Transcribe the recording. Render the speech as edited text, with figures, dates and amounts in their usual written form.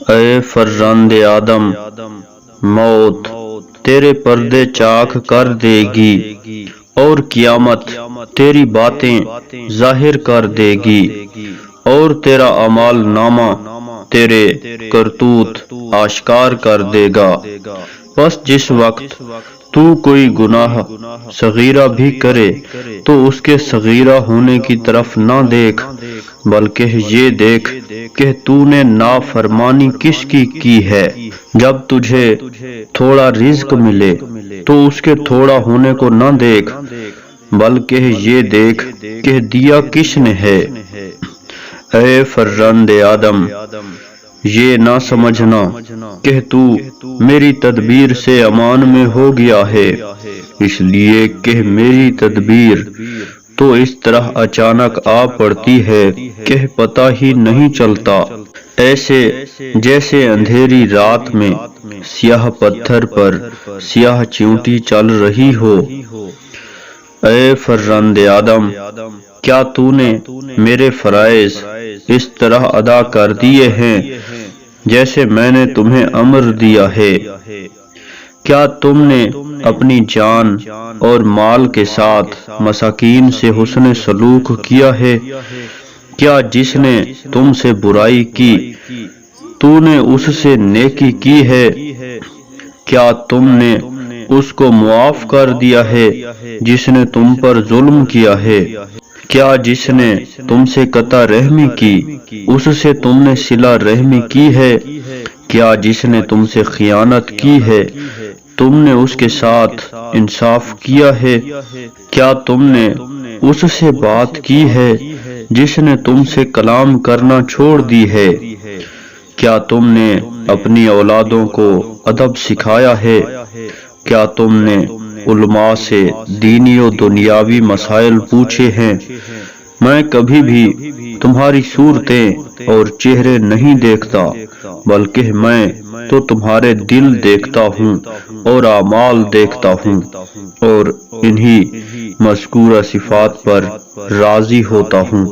اے فرزند آدم، موت تیرے پردے چاک کر دے گی اور قیامت تیری باتیں ظاہر کر دے گی، اور تیرا اعمال نامہ تیرے کرتوت آشکار کر دے گا۔ بس جس وقت تو کوئی گناہ صغیرہ بھی کرے تو اس کے صغیرہ ہونے کی طرف نہ دیکھ، بلکہ یہ دیکھ کہ تو نے نافرمانی کس کی ہے۔ جب تجھے تھوڑا رزق ملے تو اس کے تھوڑا ہونے کو نہ دیکھ، بلکہ یہ دیکھ کہ دیا کس نے ہے۔ اے فرزند آدم، یہ نہ سمجھنا کہ تو میری تدبیر سے امان میں ہو گیا ہے، اس لیے کہ میری تدبیر تو اس طرح اچانک آ پڑتی ہے کہ پتہ ہی نہیں چلتا، ایسے جیسے اندھیری رات میں سیاہ پتھر پر سیاہ چیونٹی چل رہی ہو۔ اے فرزند آدم، کیا تو نے میرے فرائض اس طرح ادا کر دیے ہیں جیسے میں نے تمہیں امر دیا ہے؟ کیا تم نے اپنی جان اور مال کے ساتھ مساکین سے حسن سلوک کیا ہے؟ کیا جس نے تم سے برائی کی تو نے اس سے نیکی کی ہے؟ کیا تم نے اس کو معاف کر دیا ہے جس نے تم پر ظلم کیا ہے؟ کیا جس نے تم سے قطع رحمی کی اس سے تم نے صلہ رحمی کی ہے؟ کیا جس نے تم سے خیانت کی ہے تم نے اس کے ساتھ انصاف کیا ہے؟ کیا تم نے اس سے بات کی ہے جس نے تم سے کلام کرنا چھوڑ دی ہے؟ کیا تم نے اپنی اولادوں کو ادب سکھایا ہے؟ کیا تم نے علماء سے دینی و دنیاوی مسائل پوچھے ہیں؟ میں کبھی بھی تمہاری صورتیں اور چہرے نہیں دیکھتا، بلکہ میں تو تمہارے دل دیکھتا ہوں اور اعمال دیکھتا ہوں، اور انہی مذکورہ صفات پر راضی ہوتا ہوں۔